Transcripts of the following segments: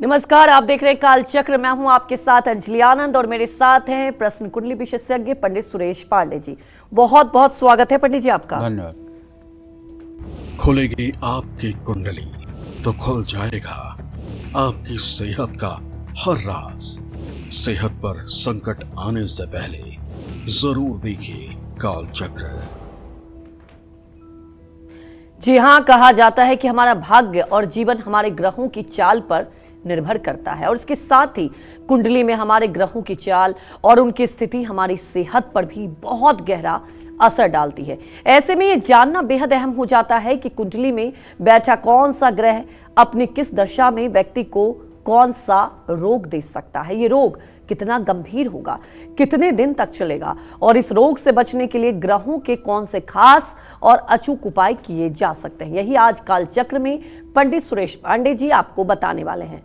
नमस्कार, आप देख रहे हैं काल चक्र। मैं हूं आपके साथ अंजलि आनंद और मेरे साथ हैं प्रश्न कुंडली विशेषज्ञ पंडित सुरेश पांडे जी। बहुत बहुत स्वागत है पंडित जी आपका। धन्यवाद। खुलेगी आपकी कुंडली तो खुल जाएगा आपकी सेहत का हर राज। सेहत पर संकट आने से पहले जरूर देखिए काल चक्र। जी हाँ, कहा जाता है कि हमारा भाग्य और जीवन हमारे ग्रहों की चाल पर निर्भर करता है और इसके साथ ही कुंडली में हमारे ग्रहों की चाल और उनकी स्थिति हमारी सेहत पर भी बहुत गहरा असर डालती है। ऐसे में ये जानना बेहद अहम हो जाता है कि कुंडली में बैठा कौन सा ग्रह अपनी किस दशा में व्यक्ति को कौन सा रोग दे सकता है। ये रोग कितना गंभीर होगा, कितने दिन तक चलेगा और इस रोग से बचने के लिए ग्रहों के कौन से खास और अचूक उपाय किए जा सकते हैं, यही आज काल चक्र में पंडित सुरेश पांडे जी आपको बताने वाले हैं।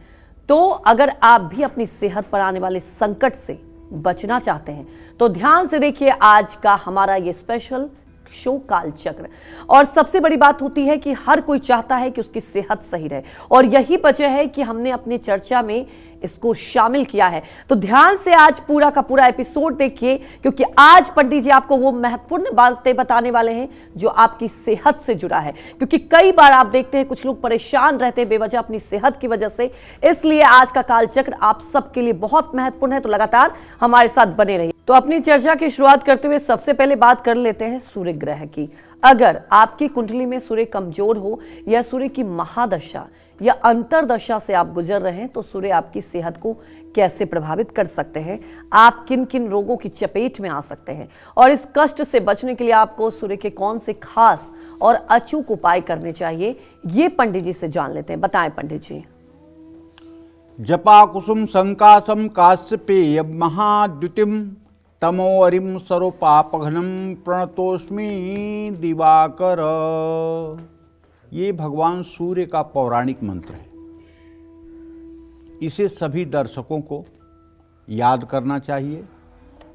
तो अगर आप भी अपनी सेहत पर आने वाले संकट से बचना चाहते हैं तो ध्यान से देखिए आज का हमारा ये स्पेशल शो काल चक्र। और सबसे बड़ी बात होती है कि हर कोई चाहता है कि उसकी सेहत सही रहे और यही वजह है कि हमने अपनी चर्चा में इसको शामिल किया है। तो ध्यान से आज पूरा का पूरा एपिसोड देखिए, क्योंकि आज पंडित जी आपको वो महत्वपूर्ण बातें बताने वाले हैं जो आपकी सेहत से जुड़ा है। क्योंकि कई बार आप देखते हैं कुछ लोग परेशान रहते हैं बेवजह अपनी सेहत की वजह से, इसलिए आज का काल चक्र आप सबके लिए बहुत महत्वपूर्ण है। तो लगातार हमारे साथ बने रहिए। तो अपनी चर्चा की शुरुआत करते हुए सबसे पहले बात कर लेते हैं सूर्य ग्रह की। अगर आपकी कुंडली में सूर्य कमजोर हो या सूर्य की महादशा या अंतरदशा से आप गुजर रहे हैं तो सूर्य आपकी सेहत को कैसे प्रभावित कर सकते हैं, आप किन किन रोगों की चपेट में आ सकते हैं और इस कष्ट से बचने के लिए आपको सूर्य के कौन से खास और अचूक उपाय करने चाहिए, ये पंडित जी से जान लेते हैं। बताएं पंडित जी। जपा कुसुम संकासम काश्यपेय महाद्युतिम तमोवरिम सर्वपापघ्नम प्रणतोस्मि दिवाकर। ये भगवान सूर्य का पौराणिक मंत्र है। इसे सभी दर्शकों को याद करना चाहिए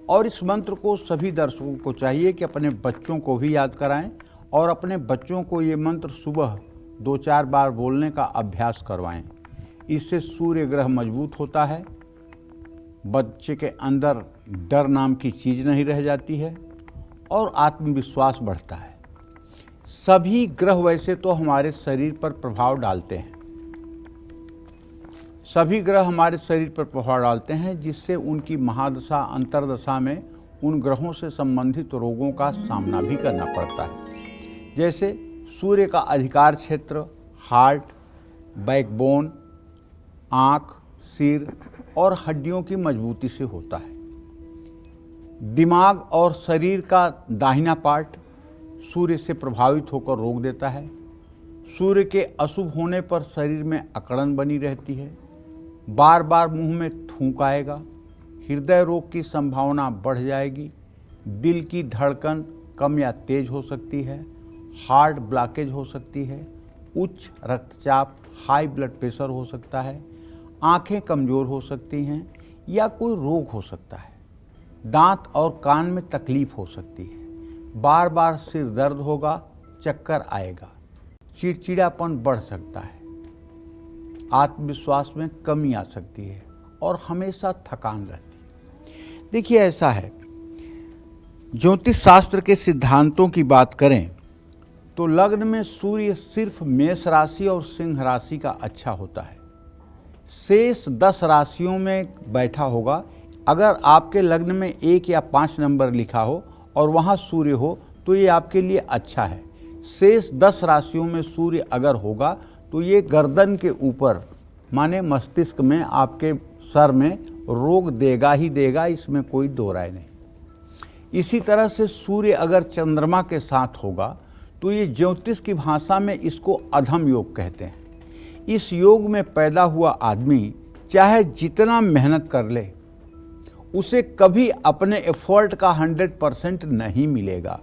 और इस मंत्र को सभी दर्शकों को चाहिए कि अपने बच्चों को भी याद कराएं और अपने बच्चों को ये मंत्र सुबह 2-4 बार बोलने का अभ्यास करवाएं। इससे सूर्य ग्रह मजबूत होता है, बच्चे के अंदर डर नाम की चीज़ नहीं रह जाती है और आत्मविश्वास बढ़ता है। सभी ग्रह वैसे तो हमारे शरीर पर प्रभाव डालते हैं, सभी ग्रह हमारे शरीर पर प्रभाव डालते हैं, जिससे उनकी महादशा अंतरदशा में उन ग्रहों से संबंधित रोगों का सामना भी करना पड़ता है। जैसे सूर्य का अधिकार क्षेत्र हार्ट, बैकबोन, आँख, सिर और हड्डियों की मजबूती से होता है। दिमाग और शरीर का दाहिना पार्ट सूर्य से प्रभावित होकर रोक देता है। सूर्य के अशुभ होने पर शरीर में अकड़न बनी रहती है, बार बार मुंह में थूक आएगा, हृदय रोग की संभावना बढ़ जाएगी, दिल की धड़कन कम या तेज हो सकती है, हार्ट ब्लॉकेज हो सकती है, उच्च रक्तचाप हाई ब्लड प्रेशर हो सकता है, आंखें कमज़ोर हो सकती हैं या कोई रोग हो सकता है, दांत और कान में तकलीफ हो सकती है, बार बार सिर दर्द होगा, चक्कर आएगा, चिड़चिड़ापन बढ़ सकता है, आत्मविश्वास में कमी आ सकती है और हमेशा थकान रहती है। देखिए ऐसा है, ज्योतिष शास्त्र के सिद्धांतों की बात करें तो लग्न में सूर्य सिर्फ मेष राशि और सिंह राशि का अच्छा होता है। शेष 10 राशियों में बैठा होगा। अगर आपके लग्न में 1 या 5 नंबर लिखा हो और वहाँ सूर्य हो तो ये आपके लिए अच्छा है। शेष 10 राशियों में सूर्य अगर होगा तो ये गर्दन के ऊपर माने मस्तिष्क में, आपके सर में रोग देगा ही देगा, इसमें कोई दो राय नहीं। इसी तरह से सूर्य अगर चंद्रमा के साथ होगा तो ये ज्योतिष की भाषा में इसको अधम योग कहते हैं। इस योग में पैदा हुआ आदमी चाहे जितना मेहनत कर ले, उसे कभी अपने एफर्ट का 100% नहीं मिलेगा।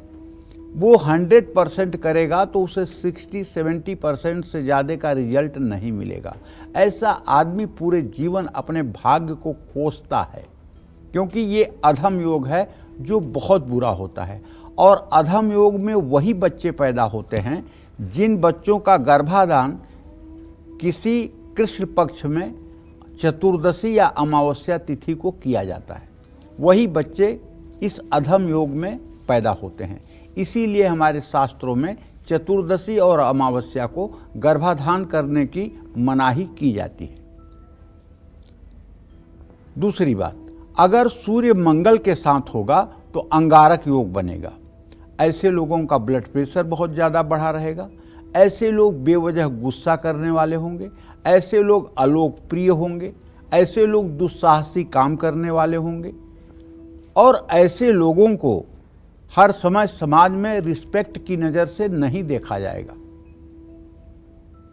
वो 100% करेगा तो उसे 60-70% से ज़्यादा का रिजल्ट नहीं मिलेगा। ऐसा आदमी पूरे जीवन अपने भाग्य को कोसता है, क्योंकि ये अधम योग है जो बहुत बुरा होता है। और अधम योग में वही बच्चे पैदा होते हैं जिन बच्चों का गर्भाधान किसी कृष्ण पक्ष में चतुर्दशी या अमावस्या तिथि को किया जाता है, वही बच्चे इस अधम योग में पैदा होते हैं। इसीलिए हमारे शास्त्रों में चतुर्दशी और अमावस्या को गर्भाधान करने की मनाही की जाती है। दूसरी बात, अगर सूर्य मंगल के साथ होगा तो अंगारक योग बनेगा। ऐसे लोगों का ब्लड प्रेशर बहुत ज़्यादा बढ़ा रहेगा, ऐसे लोग बेवजह गुस्सा करने वाले होंगे, ऐसे लोग अलोकप्रिय होंगे, ऐसे लोग दुस्साहसी काम करने वाले होंगे और ऐसे लोगों को हर समय समाज में रिस्पेक्ट की नज़र से नहीं देखा जाएगा।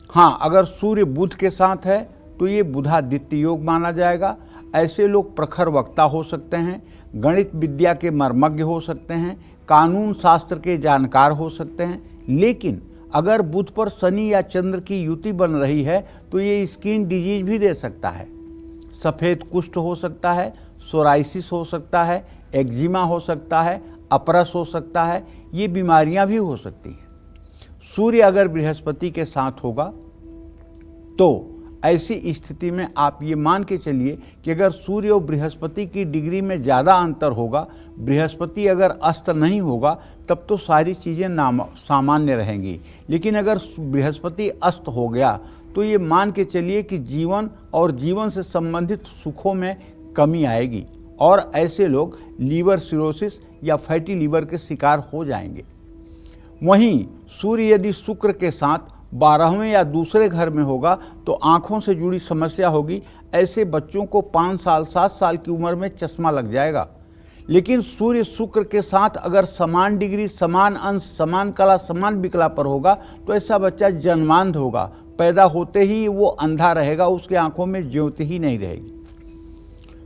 हाँ, अगर सूर्य बुध के साथ है तो ये बुधादित्य योग माना जाएगा। ऐसे लोग प्रखर वक्ता हो सकते हैं, गणित विद्या के मर्मज्ञ हो सकते हैं, कानून शास्त्र के जानकार हो सकते हैं। लेकिन अगर बुध पर शनि या चंद्र की युति बन रही है तो ये स्किन डिजीज भी दे सकता है। सफ़ेद कुष्ठ हो सकता है, सोराइसिस हो सकता है, एक्जिमा हो सकता है, अपरस हो सकता है, ये बीमारियां भी हो सकती हैं। सूर्य अगर बृहस्पति के साथ होगा तो ऐसी स्थिति में आप ये मान के चलिए कि अगर सूर्य और बृहस्पति की डिग्री में ज़्यादा अंतर होगा, बृहस्पति अगर अस्त नहीं होगा तब तो सारी चीज़ें सामान्य रहेंगी। लेकिन अगर बृहस्पति अस्त हो गया तो ये मान के चलिए कि जीवन और जीवन से संबंधित सुखों में कमी आएगी और ऐसे लोग लीवर सिरोसिस या फैटी लीवर के शिकार हो जाएंगे। वहीं सूर्य यदि शुक्र के साथ 12वें या दूसरे घर में होगा तो आँखों से जुड़ी समस्या होगी। ऐसे बच्चों को 5 साल 7 साल की उम्र में चश्मा लग जाएगा। लेकिन सूर्य शुक्र के साथ अगर समान डिग्री, समान अंश, समान कला, समान विकला पर होगा तो ऐसा बच्चा जन्मांध होगा। पैदा होते ही वो अंधा रहेगा, उसके आँखों में ज्योति ही नहीं रहेगी।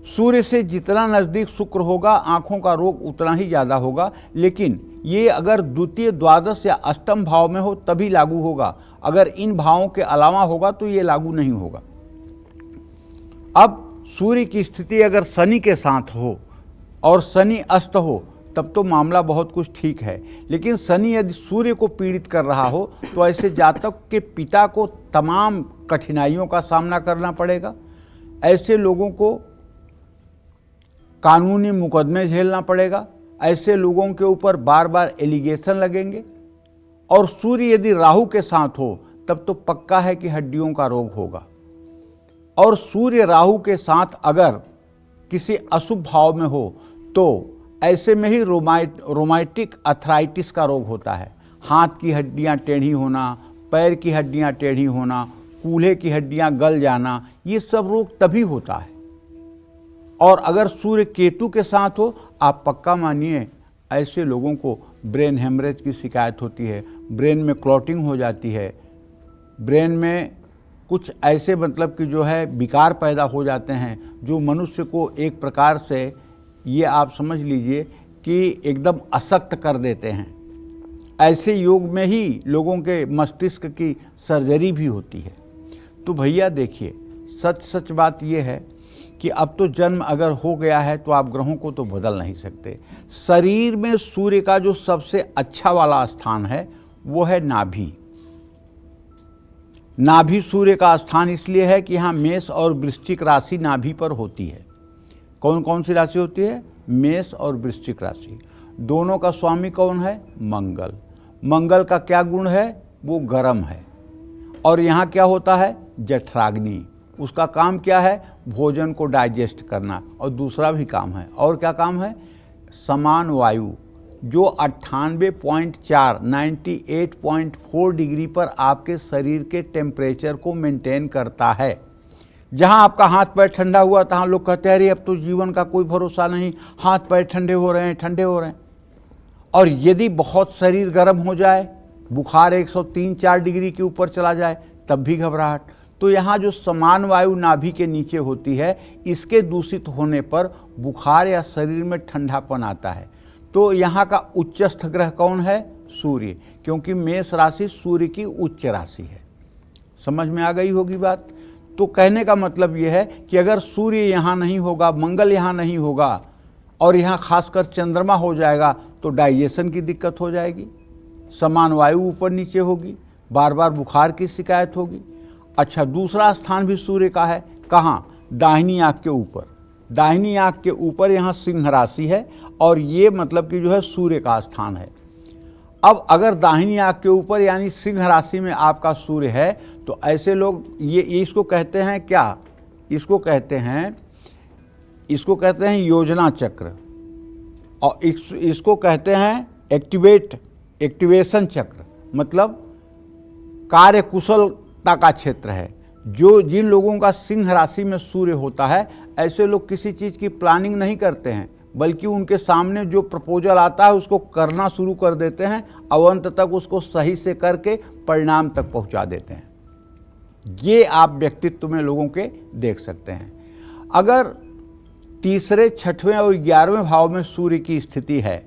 सूर्य से जितना नज़दीक शुक्र होगा आँखों का रोग उतना ही ज़्यादा होगा। लेकिन ये अगर द्वितीय, द्वादश या अष्टम भाव में हो तभी लागू होगा। अगर इन भावों के अलावा होगा तो ये लागू नहीं होगा। अब सूर्य की स्थिति अगर शनि के साथ हो और शनि अस्त हो तब तो मामला बहुत कुछ ठीक है। लेकिन शनि यदि सूर्य को पीड़ित कर रहा हो तो ऐसे जातक के पिता को तमाम कठिनाइयों का सामना करना पड़ेगा। ऐसे लोगों को कानूनी मुकदमे झेलना पड़ेगा। ऐसे लोगों के ऊपर बार बार एलिगेशन लगेंगे। और सूर्य यदि राहु के साथ हो तब तो पक्का है कि हड्डियों का रोग होगा। और सूर्य राहु के साथ अगर किसी अशुभ भाव में हो तो ऐसे में ही रोमाटिक अर्थराइटिस का रोग होता है। हाथ की हड्डियां टेढ़ी होना, पैर की हड्डियां टेढ़ी होना, कूल्हे की हड्डियां गल जाना, ये सब रोग तभी होता है। और अगर सूर्य केतु के साथ हो, आप पक्का मानिए ऐसे लोगों को ब्रेन हेमरेज की शिकायत होती है, ब्रेन में क्लॉटिंग हो जाती है, ब्रेन में कुछ ऐसे मतलब कि जो है विकार पैदा हो जाते हैं जो मनुष्य को एक प्रकार से ये आप समझ लीजिए कि एकदम अशक्त कर देते हैं। ऐसे योग में ही लोगों के मस्तिष्क की सर्जरी भी होती है। तो भैया देखिए, सच बात ये है कि अब तो जन्म अगर हो गया है तो आप ग्रहों को तो बदल नहीं सकते। शरीर में सूर्य का जो सबसे अच्छा वाला स्थान है वो है नाभि। नाभि सूर्य का स्थान इसलिए है कि यहाँ मेष और वृश्चिक राशि नाभि पर होती है। कौन कौन सी राशि होती है? मेष और वृश्चिक राशि। दोनों का स्वामी कौन है? मंगल। मंगल का क्या गुण है? वो गर्म है। और यहाँ क्या होता है? जठराग्नि। उसका काम क्या है? भोजन को डाइजेस्ट करना। और दूसरा भी काम है। और क्या काम है? समान वायु, जो 98.4 98.4 डिग्री पर आपके शरीर के टेम्परेचर को मेंटेन करता है। जहाँ आपका हाथ पैर ठंडा हुआ तहाँ लोग कहते हैं अरे अब तो जीवन का कोई भरोसा नहीं, हाथ पैर ठंडे हो रहे हैं। और यदि बहुत शरीर गर्म हो जाए, बुखार 103-4 डिग्री के ऊपर चला जाए, तब भी घबराहट। तो यहाँ जो समान वायु नाभि के नीचे होती है, इसके दूषित होने पर बुखार या शरीर में ठंडापन आता है। तो यहाँ का उच्चस्थ ग्रह कौन है? सूर्य, क्योंकि मेष राशि सूर्य की उच्च राशि है। समझ में आ गई होगी बात। तो कहने का मतलब यह है कि अगर सूर्य यहाँ नहीं होगा, मंगल यहाँ नहीं होगा और यहाँ खासकर चंद्रमा हो जाएगा तो डाइजेशन की दिक्कत हो जाएगी, समान वायु ऊपर नीचे होगी, बार बार बुखार की शिकायत होगी। अच्छा, दूसरा स्थान भी सूर्य का है। कहाँ? दाहिनी आंख के ऊपर, दाहिनी आंख के ऊपर यहाँ सिंह राशि है और ये मतलब कि जो है सूर्य का स्थान है। अब अगर दाहिनी आंख के ऊपर यानी सिंह राशि में आपका सूर्य है तो ऐसे लोग ये इसको कहते हैं क्या, इसको कहते हैं योजना चक्र, और इसको कहते हैं एक्टिवेशन चक्र, मतलब कार्य कुशलता का क्षेत्र है। जो जिन लोगों का सिंह राशि में सूर्य होता है ऐसे लोग किसी चीज़ की प्लानिंग नहीं करते हैं, बल्कि उनके सामने जो प्रपोजल आता है उसको करना शुरू कर देते हैं और अंत तक उसको सही से करके परिणाम तक पहुंचा देते हैं। ये आप व्यक्तित्व में लोगों के देख सकते हैं। अगर तीसरे, छठवें और 11वें भाव में सूर्य की स्थिति है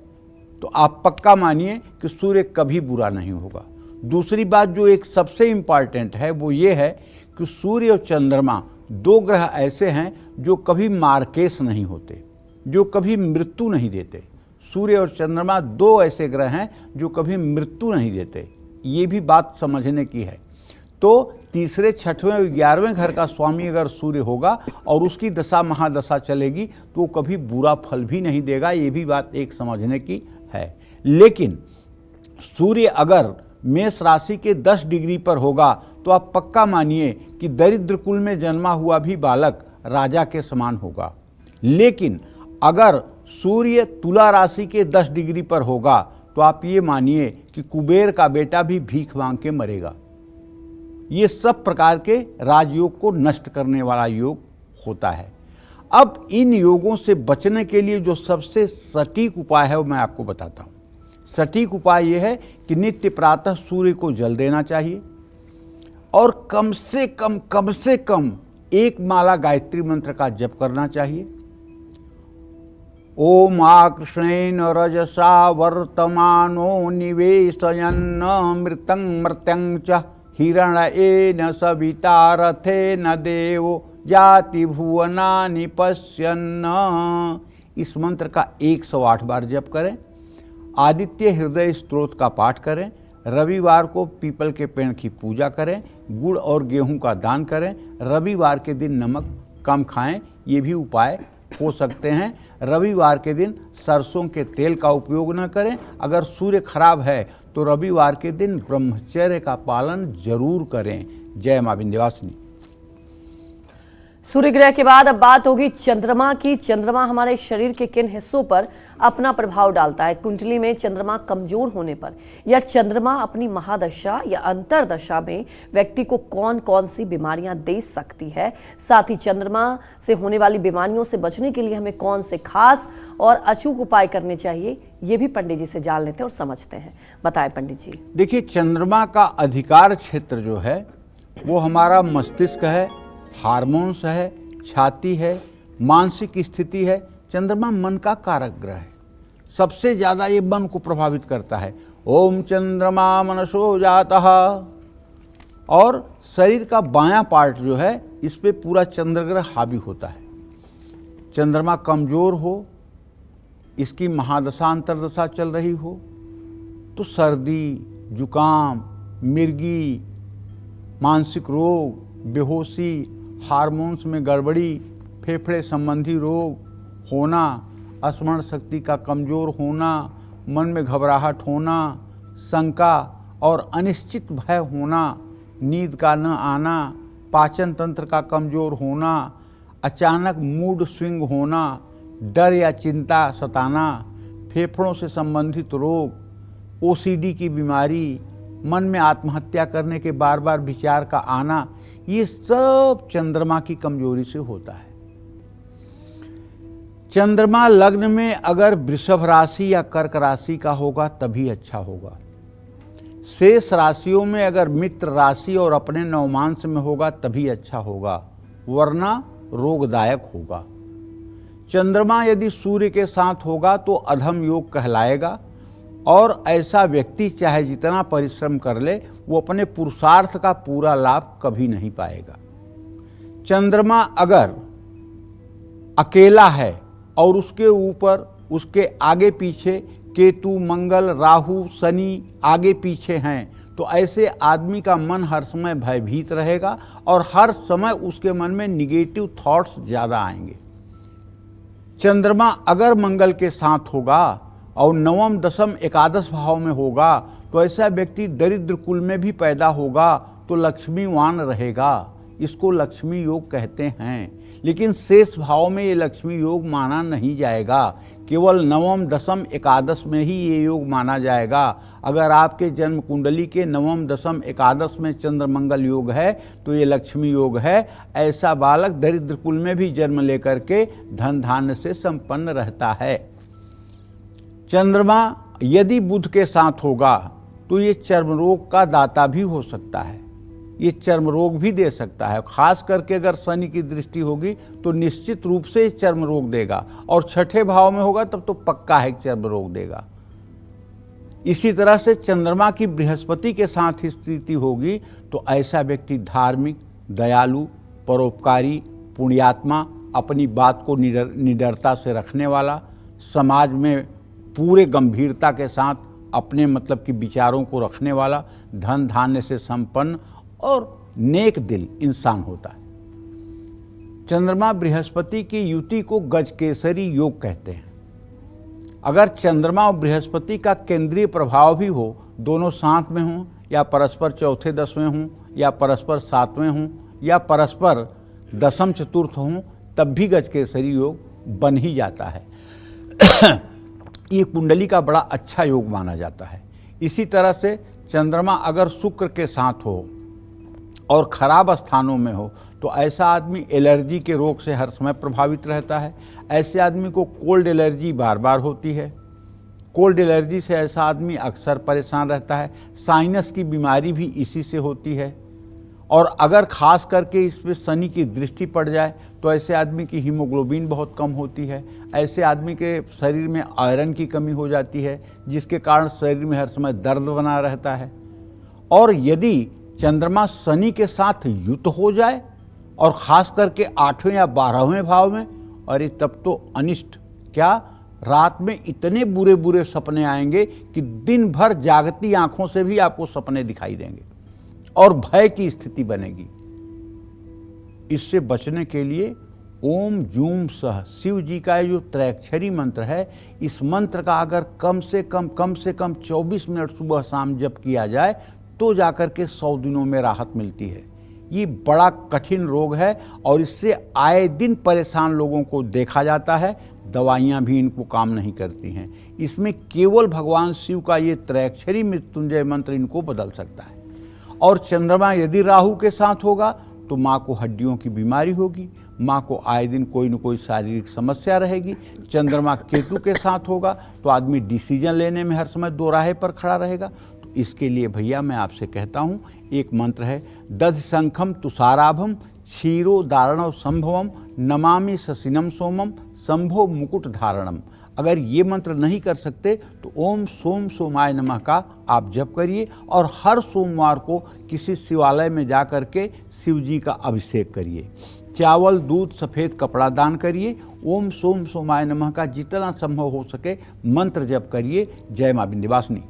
तो आप पक्का मानिए कि सूर्य कभी बुरा नहीं होगा। दूसरी बात जो एक सबसे इम्पॉर्टेंट है वो ये है कि सूर्य और चंद्रमा दो ग्रह ऐसे हैं जो कभी मार्केस नहीं होते, जो कभी मृत्यु नहीं देते। सूर्य और चंद्रमा दो ऐसे ग्रह हैं जो कभी मृत्यु नहीं देते, ये भी बात समझने की है। तो तीसरे, छठवें और 11वें घर का स्वामी अगर सूर्य होगा और उसकी दशा महादशा चलेगी तो वो कभी बुरा फल भी नहीं देगा, ये भी बात एक समझने की है। लेकिन सूर्य अगर मेष राशि के 10 डिग्री पर होगा तो आप पक्का मानिए कि दरिद्र कुल में जन्मा हुआ भी बालक राजा के समान होगा। लेकिन अगर सूर्य तुला राशि के 10 डिग्री पर होगा तो आप ये मानिए कि कुबेर का बेटा भी भीख मांग के मरेगा। ये सब प्रकार के राजयोग को नष्ट करने वाला योग होता है। अब इन योगों से बचने के लिए जो सबसे सटीक उपाय है वो मैं आपको बताता हूँ। सटीक उपाय ये है कि नित्य प्रातः सूर्य को जल देना चाहिए और कम से कम एक माला गायत्री मंत्र का जप करना चाहिए। ओम आकृष्णेन रजसा वर्तमानो निवेशयन् मृतं मर्त्यं च हिरण्येन सविता रथेन देवो जाति भुवनानि पश्यन्। इस मंत्र का 108 बार जप करें। आदित्य हृदय स्तोत्र का पाठ करें। रविवार को पीपल के पेड़ की पूजा करें। गुड़ और गेहूं का दान करें। रविवार के दिन नमक कम खाएं, ये भी उपाय हो सकते हैं। रविवार के दिन सरसों के तेल का उपयोग न करें। अगर सूर्य खराब है तो रविवार के दिन ब्रह्मचर्य का पालन जरूर करें। जय मां विंध्यवासिनी। सूर्य ग्रह के बाद अब बात होगी चंद्रमा की। चंद्रमा हमारे शरीर के किन हिस्सों पर अपना प्रभाव डालता है? कुंडली में चंद्रमा कमजोर होने पर या चंद्रमा अपनी महादशा या अंतरदशा में व्यक्ति को कौन कौन सी बीमारियां दे सकती है? साथ ही चंद्रमा से होने वाली बीमारियों से बचने के लिए हमें कौन से खास और अचूक उपाय करने चाहिए, ये भी पंडित जी से जान लेते हैं और समझते हैं। बताएं पंडित जी। देखिए, चंद्रमा का अधिकार क्षेत्र जो है वो हमारा मस्तिष्क है, हार्मोन्स है, छाती है, मानसिक स्थिति है। चंद्रमा मन का कारक ग्रह है। सबसे ज़्यादा ये मन को प्रभावित करता है। ओम चंद्रमा मनसो जातः। और शरीर का बायां पार्ट जो है इस पे पूरा चंद्रग्रह हावी होता है। चंद्रमा कमज़ोर हो, इसकी महादशा अंतरदशा चल रही हो तो सर्दी, जुकाम, मिर्गी, मानसिक रोग, बेहोशी, हार्मोन्स में गड़बड़ी, फेफड़े संबंधी रोग होना, स्मरण शक्ति का कमज़ोर होना, मन में घबराहट होना, शंका और अनिश्चित भय होना, नींद का न आना, पाचन तंत्र का कमज़ोर होना, अचानक मूड स्विंग होना, डर या चिंता सताना, फेफड़ों से संबंधित रोग, ओसीडी की बीमारी, मन में आत्महत्या करने के बार बार विचार का आना, ये सब चंद्रमा की कमजोरी से होता है। चंद्रमा लग्न में अगर वृषभ राशि या कर्क राशि का होगा तभी अच्छा होगा। शेष राशियों में अगर मित्र राशि और अपने नवमांश में होगा तभी अच्छा होगा, वरना रोगदायक होगा। चंद्रमा यदि सूर्य के साथ होगा तो अधम योग कहलाएगा और ऐसा व्यक्ति चाहे जितना परिश्रम कर ले वो अपने पुरुषार्थ का पूरा लाभ कभी नहीं पाएगा। चंद्रमा अगर अकेला है और उसके ऊपर उसके आगे पीछे केतु, मंगल, राहु, शनि आगे पीछे हैं तो ऐसे आदमी का मन हर समय भयभीत रहेगा और हर समय उसके मन में निगेटिव थॉट्स ज़्यादा आएंगे। चंद्रमा अगर मंगल के साथ होगा और नवम दशम एकादश भाव में होगा तो ऐसा व्यक्ति दरिद्र कुल में भी पैदा होगा तो लक्ष्मीवान रहेगा। इसको लक्ष्मी योग कहते हैं, लेकिन शेष भाव में ये लक्ष्मी योग माना नहीं जाएगा। केवल नवम दशम एकादश में ही ये योग माना जाएगा। अगर आपके जन्म कुंडली के नवम दशम एकादश में चंद्र मंगल योग है तो ये लक्ष्मी योग है। ऐसा बालक दरिद्र कुल में भी जन्म लेकर के धन धान्य से संपन्न रहता है। चंद्रमा यदि बुध के साथ होगा तो ये चर्म रोग का दाता भी हो सकता है, ये चर्म रोग भी दे सकता है। खास करके अगर शनि की दृष्टि होगी तो निश्चित रूप से ये चर्म रोग देगा, और छठे भाव में होगा तब तो पक्का है चर्म रोग देगा। इसी तरह से चंद्रमा की बृहस्पति के साथ स्थिति होगी तो ऐसा व्यक्ति धार्मिक, दयालु, परोपकारी, पुण्यात्मा, अपनी बात को निडरता से रखने वाला, समाज में पूरे गंभीरता के साथ अपने मतलब कि विचारों को रखने वाला, धन धान्य से संपन्न और नेक दिल इंसान होता है। चंद्रमा बृहस्पति की युति को गजकेसरी योग कहते हैं। अगर चंद्रमा और बृहस्पति का केंद्रीय प्रभाव भी हो, दोनों साथ में हों या परस्पर चौथे दसवें हों या परस्पर सातवें हों या परस्पर दशम चतुर्थ हों, तब भी गजकेसरी योग बन ही जाता है। ये कुंडली का बड़ा अच्छा योग माना जाता है। इसी तरह से चंद्रमा अगर शुक्र के साथ हो और खराब स्थानों में हो तो ऐसा आदमी एलर्जी के रोग से हर समय प्रभावित रहता है। ऐसे आदमी को कोल्ड एलर्जी बार बार होती है। कोल्ड एलर्जी से ऐसा आदमी अक्सर परेशान रहता है। साइनस की बीमारी भी इसी से होती है। और अगर खास करके इस पर शनि की दृष्टि पड़ जाए तो ऐसे आदमी की हीमोग्लोबिन बहुत कम होती है। ऐसे आदमी के शरीर में आयरन की कमी हो जाती है, जिसके कारण शरीर में हर समय दर्द बना रहता है। और यदि चंद्रमा शनि के साथ युत हो जाए और खास करके 8वें या 12वें भाव में, अरे तब तो अनिष्ट क्या, रात में इतने बुरे बुरे सपने आएंगे कि दिन भर जागती आंखों से भी आपको सपने दिखाई देंगे और भय की स्थिति बनेगी। इससे बचने के लिए ओम जूम सह शिव जी का जो त्रैक्षरी मंत्र है, इस मंत्र का अगर कम से कम 24 मिनट सुबह शाम जप किया जाए तो जाकर के 100 दिनों में राहत मिलती है। ये बड़ा कठिन रोग है और इससे आए दिन परेशान लोगों को देखा जाता है। दवाइयाँ भी इनको काम नहीं करती हैं। इसमें केवल भगवान शिव का ये त्रैक्षरी मृत्युंजय मंत्र इनको बदल सकता है। और चंद्रमा यदि राहु के साथ होगा तो माँ को हड्डियों की बीमारी होगी, माँ को आए दिन कोई न कोई शारीरिक समस्या रहेगी। चंद्रमा केतु के साथ होगा तो आदमी डिसीजन लेने में हर समय दोराहे पर खड़ा रहेगा। तो इसके लिए भैया मैं आपसे कहता हूँ, एक मंत्र है, दधि शंखम तुषाराभम क्षीरो दारणव संभवम नमामि ससिनम सोमम संभो मुकुट धारणम। अगर ये मंत्र नहीं कर सकते तो ओम सोम सोमाय नमः का आप जप करिए और हर सोमवार को किसी शिवालय में जा कर के शिव जी का अभिषेक करिए। चावल, दूध, सफ़ेद कपड़ा दान करिए। ओम सोम सोमाय नमः का जितना संभव हो सके मंत्र जप करिए। जय मां विंध्यवासिनी।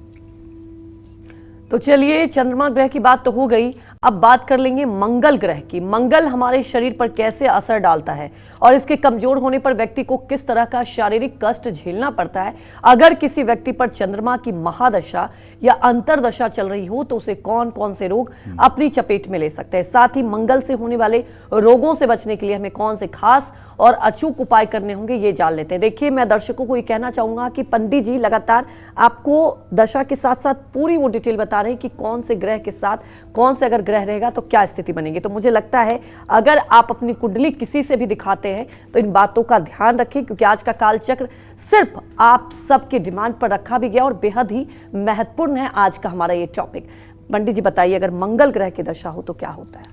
तो चलिए, चंद्रमा ग्रह की बात तो हो गई, अब बात कर लेंगे मंगल ग्रह की। मंगल हमारे शरीर पर कैसे असर डालता है और इसके कमजोर होने पर व्यक्ति को किस तरह का शारीरिक कष्ट झेलना पड़ता है। अगर किसी व्यक्ति पर चंद्रमा की महादशा या अंतरदशा चल रही हो तो उसे कौन कौन से रोग अपनी चपेट में ले सकते हैं। साथ ही मंगल से होने वाले रोगों से बचने के लिए हमें कौन से खास और अचूक उपाय करने होंगे, ये जान लेते हैं। देखिए, मैं दर्शकों को ये कहना चाहूंगा कि पंडित जी लगातार आपको दशा के साथ साथ पूरी वो डिटेल बता रहे हैं कि कौन से ग्रह के साथ कौन से अगर ग्रह रहेगा तो क्या स्थिति बनेगी। तो मुझे लगता है अगर आप अपनी कुंडली किसी से भी दिखाते हैं तो इन बातों का ध्यान रखें, क्योंकि आज का कालचक्र सिर्फ आप सबके डिमांड पर रखा भी गया और बेहद ही महत्वपूर्ण है आज का हमारा ये टॉपिक। पंडित जी बताइए, अगर मंगल ग्रह की दशा हो तो क्या होता है।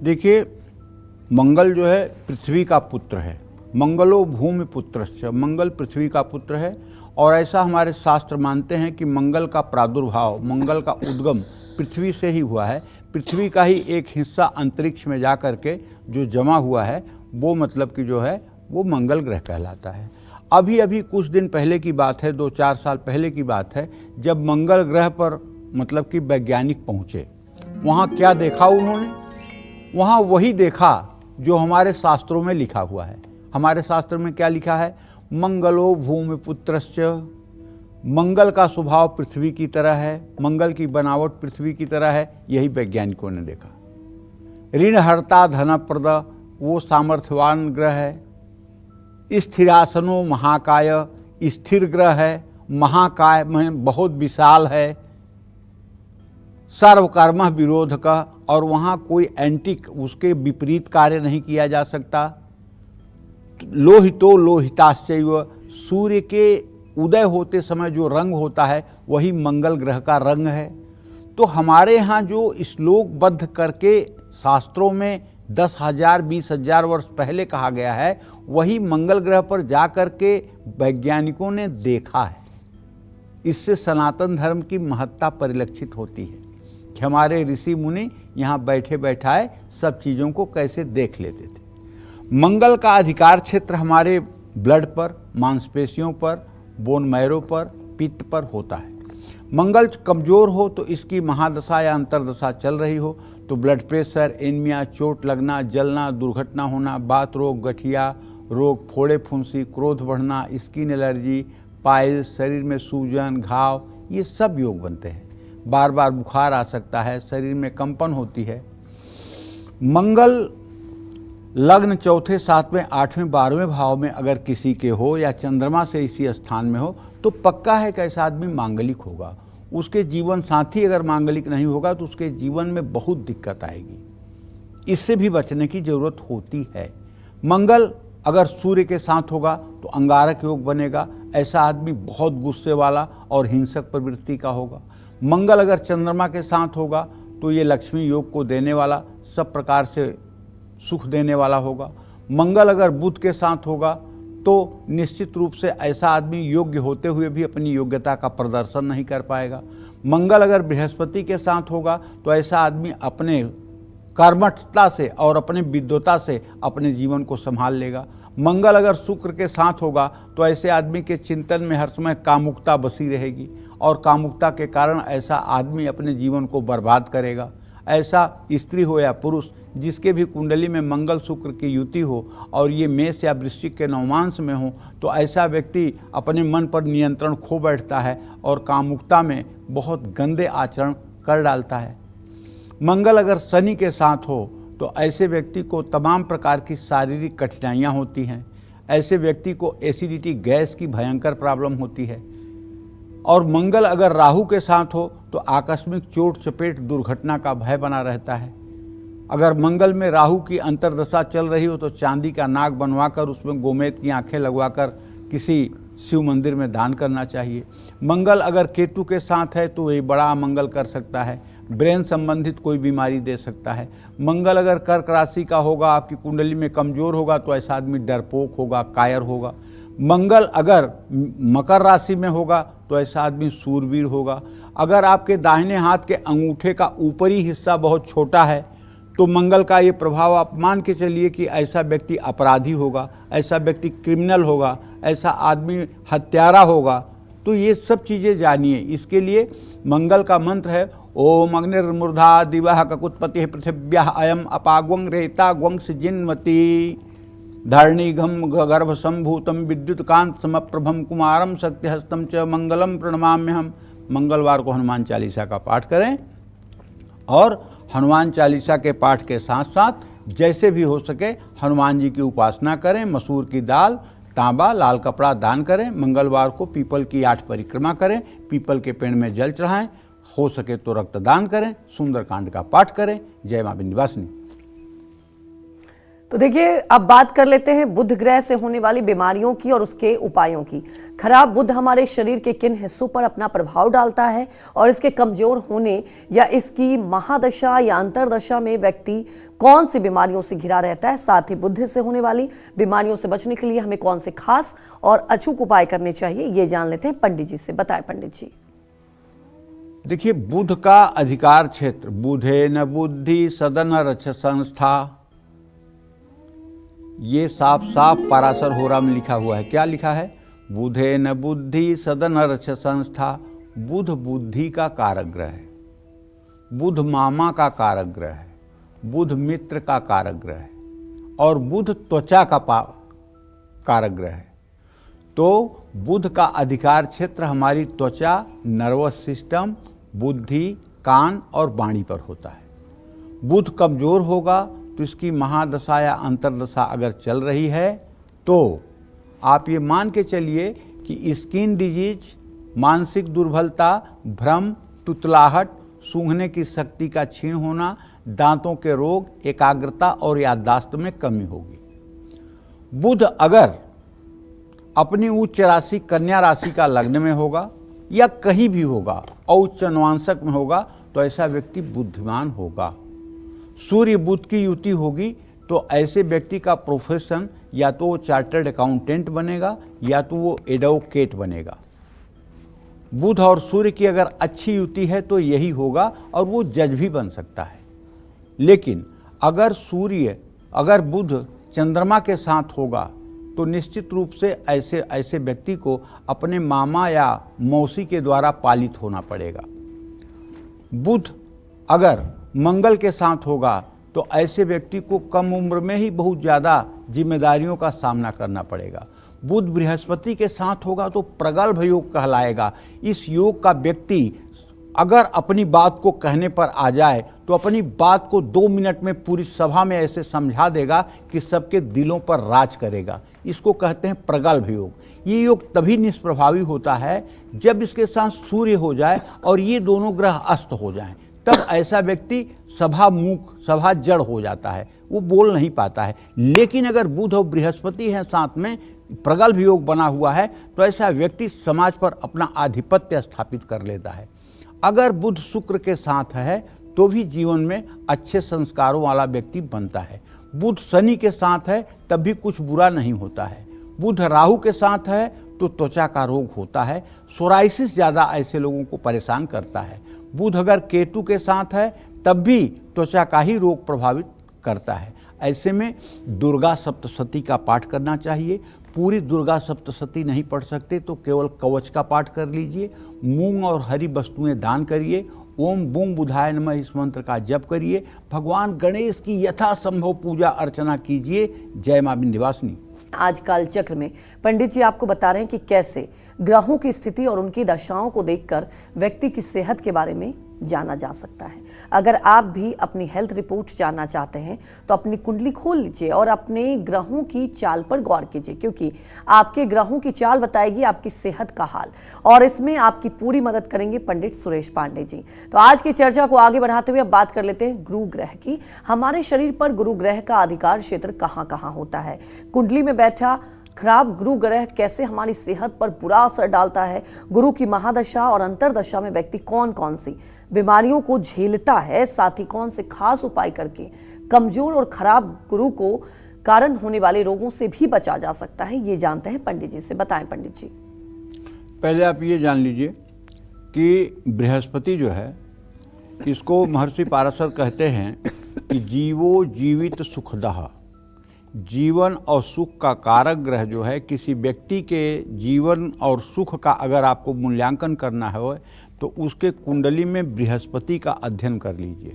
देखिए, मंगल जो है पृथ्वी का पुत्र है। मंगलो भूमि पुत्रश्च, मंगल पृथ्वी का पुत्र है। और ऐसा हमारे शास्त्र मानते हैं कि मंगल का प्रादुर्भाव, मंगल का उद्गम पृथ्वी से ही हुआ है। पृथ्वी का ही एक हिस्सा अंतरिक्ष में जा कर के जो जमा हुआ है वो मतलब कि जो है वो मंगल ग्रह कहलाता है। अभी कुछ दिन पहले की बात है, 2-4 साल पहले की बात है, जब मंगल ग्रह पर मतलब कि वैज्ञानिक पहुँचे। वहाँ क्या देखा उन्होंने? वहाँ वही देखा जो हमारे शास्त्रों में लिखा हुआ है। हमारे शास्त्र में क्या लिखा है? मंगलो भूमिपुत्रश्च, मंगल का स्वभाव पृथ्वी की तरह है, मंगल की बनावट पृथ्वी की तरह है। यही वैज्ञानिकों ने देखा। ऋणहर्ता धनप्रद, वो सामर्थ्यवान ग्रह है। स्थिरासनो महाकाय, स्थिर ग्रह है, महाकाय में बहुत विशाल है। सर्वकर्म विरोध का, और वहाँ कोई एंटिक उसके विपरीत कार्य नहीं किया जा सकता। लोहितो लोहिताश्चैव, सूर्य के उदय होते समय जो रंग होता है वही मंगल ग्रह का रंग है। तो हमारे यहाँ जो श्लोकबद्ध करके शास्त्रों में 10,000 20,000 वर्ष पहले कहा गया है, वही मंगल ग्रह पर जा कर के वैज्ञानिकों ने देखा है। इससे सनातन धर्म की महत्ता परिलक्षित होती है कि हमारे ऋषि मुनि यहाँ बैठे बैठाए सब चीज़ों को कैसे देख लेते थे। मंगल का अधिकार क्षेत्र हमारे ब्लड पर, मांसपेशियों पर, बोन मैरो पर, पित्त पर होता है। मंगल कमज़ोर हो तो इसकी महादशा या अंतरदशा चल रही हो तो ब्लड प्रेशर, एनीमिया, चोट लगना, जलना, दुर्घटना होना, बात रोग, गठिया रोग, फोड़े फुंसी, क्रोध बढ़ना, स्किन एलर्जी, पाइल्स, शरीर में सूजन, घाव, ये सब योग बनते हैं। बार बार बुखार आ सकता है, शरीर में कंपन होती है। मंगल लग्न चौथे, सातवें, आठवें, 12वें भाव में अगर किसी के हो या चंद्रमा से इसी स्थान में हो तो पक्का है कि ऐसा आदमी मांगलिक होगा। उसके जीवन साथी अगर मांगलिक नहीं होगा तो उसके जीवन में बहुत दिक्कत आएगी। इससे भी बचने की जरूरत होती है। मंगल अगर सूर्य के साथ होगा तो अंगारक योग बनेगा। ऐसा आदमी बहुत गुस्से वाला और हिंसक प्रवृत्ति का होगा। मंगल अगर चंद्रमा के साथ होगा तो ये लक्ष्मी योग को देने वाला, सब प्रकार से सुख देने वाला होगा। मंगल अगर बुध के साथ होगा तो निश्चित रूप से ऐसा आदमी योग्य होते हुए भी अपनी योग्यता का प्रदर्शन नहीं कर पाएगा। मंगल अगर बृहस्पति के साथ होगा तो ऐसा आदमी अपने कर्मठता से और अपने विद्वता से अपने जीवन को संभाल लेगा। मंगल अगर शुक्र के साथ होगा तो ऐसे आदमी के चिंतन में हर समय कामुकता बसी रहेगी और कामुकता के कारण ऐसा आदमी अपने जीवन को बर्बाद करेगा। ऐसा स्त्री हो या पुरुष जिसके भी कुंडली में मंगल शुक्र की युति हो और ये मेष या वृश्चिक के नवमांश में हो तो ऐसा व्यक्ति अपने मन पर नियंत्रण खो बैठता है और कामुकता में बहुत गंदे आचरण कर डालता है। मंगल अगर शनि के साथ हो तो ऐसे व्यक्ति को तमाम प्रकार की शारीरिक कठिनाइयाँ होती हैं। ऐसे व्यक्ति को एसिडिटी, गैस की भयंकर प्रॉब्लम होती है। और मंगल अगर राहु के साथ हो तो आकस्मिक चोट चपेट, दुर्घटना का भय बना रहता है। अगर मंगल में राहु की अंतर्दशा चल रही हो तो चांदी का नाग बनवाकर उसमें गोमेद की आंखें लगवाकर किसी शिव मंदिर में दान करना चाहिए। मंगल अगर केतु के साथ है तो ये बड़ा अमंगल कर सकता है, ब्रेन संबंधित कोई बीमारी दे सकता है। मंगल अगर कर्क राशि का होगा, आपकी कुंडली में कमजोर होगा तो ऐसा आदमी डरपोक होगा, कायर होगा। मंगल अगर मकर राशि में होगा तो ऐसा आदमी सूरवीर होगा। अगर आपके दाहिने हाथ के अंगूठे का ऊपरी हिस्सा बहुत छोटा है तो मंगल का ये प्रभाव आप मान के चलिए कि ऐसा व्यक्ति अपराधी होगा, ऐसा व्यक्ति क्रिमिनल होगा, ऐसा आदमी हत्यारा होगा। तो ये सब चीज़ें जानिए। इसके लिए मंगल का मंत्र है ओम अग्निर्मूर्धा दिवः ककुत्पतिः पृथिव्याः अयम अपाग्वं रेता ग्वंस जिन्मति धरणीघम गर्भसंभूतम विद्युतकांत समप्रभम कुमारम सत्यहस्तम च मंगलम प्रणमाम्यहम। मंगलवार को हनुमान चालीसा का पाठ करें और हनुमान चालीसा के पाठ के साथ साथ जैसे भी हो सके हनुमान जी की उपासना करें। मसूर की दाल, तांबा, लाल कपड़ा दान करें। मंगलवार को पीपल की 8 परिक्रमा करें, पीपल के पेड़ में जल चढ़ाएं, हो सके तो रक्तदान करें, सुंदरकांड का पाठ करें। जय मां विंध्यवासिनी। तो देखिए, अब बात कर लेते हैं बुध ग्रह से होने वाली बीमारियों की और उसके उपायों की। खराब बुध हमारे शरीर के किन हिस्सों पर अपना प्रभाव डालता है और इसके कमजोर होने या इसकी महादशा या अंतरदशा में व्यक्ति कौन सी बीमारियों से घिरा रहता है, साथ ही बुध से होने वाली बीमारियों से बचने के लिए हमें कौन से खास और अचूक उपाय करने चाहिए, ये जान लेते हैं पंडित जी से। बताएं पंडित जी। देखिए, बुध का अधिकार क्षेत्र बुधे न बुद्धि सदन रच संस्था, ये साफ साफ पराशर होरा में लिखा हुआ है। क्या लिखा है? बुधे न बुद्धि सदन रच संस्था बुध बुद्धि का कारक ग्रह है, बुध मामा का कारक ग्रह है, बुध मित्र का कारक ग्रह है और बुध त्वचा का कारक ग्रह है। तो बुध का अधिकार क्षेत्र हमारी त्वचा, नर्वस सिस्टम, बुद्धि, कान और वाणी पर होता है। बुध कमजोर होगा तो इसकी महादशा या अंतर्दशा अगर चल रही है तो आप ये मान के चलिए कि स्किन डिजीज, मानसिक दुर्बलता, भ्रम, तुतलाहट, सूंघने की शक्ति का क्षीण होना, दांतों के रोग, एकाग्रता और याददाश्त में कमी होगी। बुध अगर अपनी उच्च राशि कन्या राशि का लग्न में होगा या कहीं भी होगा और उच्च अनुवांशक में होगा तो ऐसा व्यक्ति बुद्धिमान होगा। सूर्य बुध की युति होगी तो ऐसे व्यक्ति का प्रोफेशन या तो वो चार्टर्ड अकाउंटेंट बनेगा या तो वो एडवोकेट बनेगा। बुध और सूर्य की अगर अच्छी युति है तो यही होगा और वो जज भी बन सकता है। लेकिन अगर बुध चंद्रमा के साथ होगा तो निश्चित रूप से ऐसे व्यक्ति को अपने मामा या मौसी के द्वारा पालित होना पड़ेगा। बुध अगर मंगल के साथ होगा तो ऐसे व्यक्ति को कम उम्र में ही बहुत ज़्यादा जिम्मेदारियों का सामना करना पड़ेगा। बुध बृहस्पति के साथ होगा तो प्रगल्भ योग कहलाएगा। इस योग का व्यक्ति अगर अपनी बात को कहने पर आ जाए तो अपनी बात को 2 मिनट में पूरी सभा में ऐसे समझा देगा कि सबके दिलों पर राज करेगा। इसको कहते हैं प्रगल्भ योग। ये योग तभी निष्प्रभावी होता है जब इसके साथ सूर्य हो जाए और ये दोनों ग्रह अस्त हो जाएं। तब ऐसा व्यक्ति सभा मूक, सभा जड़ हो जाता है, वो बोल नहीं पाता है। लेकिन अगर बुध और बृहस्पति हैं साथ में, प्रगल्भ योग बना हुआ है, तो ऐसा व्यक्ति समाज पर अपना आधिपत्य स्थापित कर लेता है। अगर बुध शुक्र के साथ है तो भी जीवन में अच्छे संस्कारों वाला व्यक्ति बनता है। बुध शनि के साथ है तब भी कुछ बुरा नहीं होता है। बुध राहु के साथ है तो त्वचा का रोग होता है, सोराइसिस ज़्यादा ऐसे लोगों को परेशान करता है। बुध अगर केतु के साथ है तब भी त्वचा का ही रोग प्रभावित करता है। ऐसे में दुर्गा सप्तशती का पाठ करना चाहिए। पूरी दुर्गा सप्तशती नहीं पढ़ सकते तो केवल कवच का पाठ कर लीजिए। मूंग और हरी वस्तुएं दान करिए। ओम बूम बुधाय नमः इस मंत्र का जप करिए। भगवान गणेश की यथासंभव पूजा अर्चना कीजिए। जय मां विंध्यवासिनी। आज काल चक्र में पंडित जी आपको बता रहे हैं कि कैसे ग्रहों की स्थिति और उनकी दशाओं को देखकर व्यक्ति की सेहत के बारे में जाना जा सकता है। अगर आप भी अपनी हेल्थ रिपोर्ट जानना चाहते हैं तो अपनी कुंडली खोल लीजिए और अपने ग्रहों की चाल पर गौर कीजिए, क्योंकि आपके ग्रहों की चाल बताएगी आपकी सेहत का हाल, और इसमें आपकी पूरी मदद करेंगे पंडित सुरेश पांडे जी। तो आज की चर्चा को आगे बढ़ाते हुए अब बात कर लेते हैं गुरु ग्रह की। हमारे शरीर पर गुरु ग्रह का अधिकार क्षेत्र कहां कहां होता है, कुंडली में बैठा खराब गुरु ग्रह कैसे हमारी सेहत पर बुरा असर डालता है, गुरु की महादशा और अंतरदशा में व्यक्ति कौन कौन सी बीमारियों को झेलता है, साथ ही कौन से खास उपाय करके कमजोर और खराब गुरु को कारण होने वाले रोगों से भी बचा जा सकता है, ये जानते हैं पंडित जी से। बताएं पंडित जी। पहले आप ये जान लीजिए कि बृहस्पति जो है, इसको महर्षि पाराशर कहते हैं कि जीवो जीवित सुखदः, जीवन और सुख का कारक ग्रह जो है, किसी व्यक्ति के जीवन और सुख का अगर आपको मूल्यांकन करना है तो उसके कुंडली में बृहस्पति का अध्ययन कर लीजिए।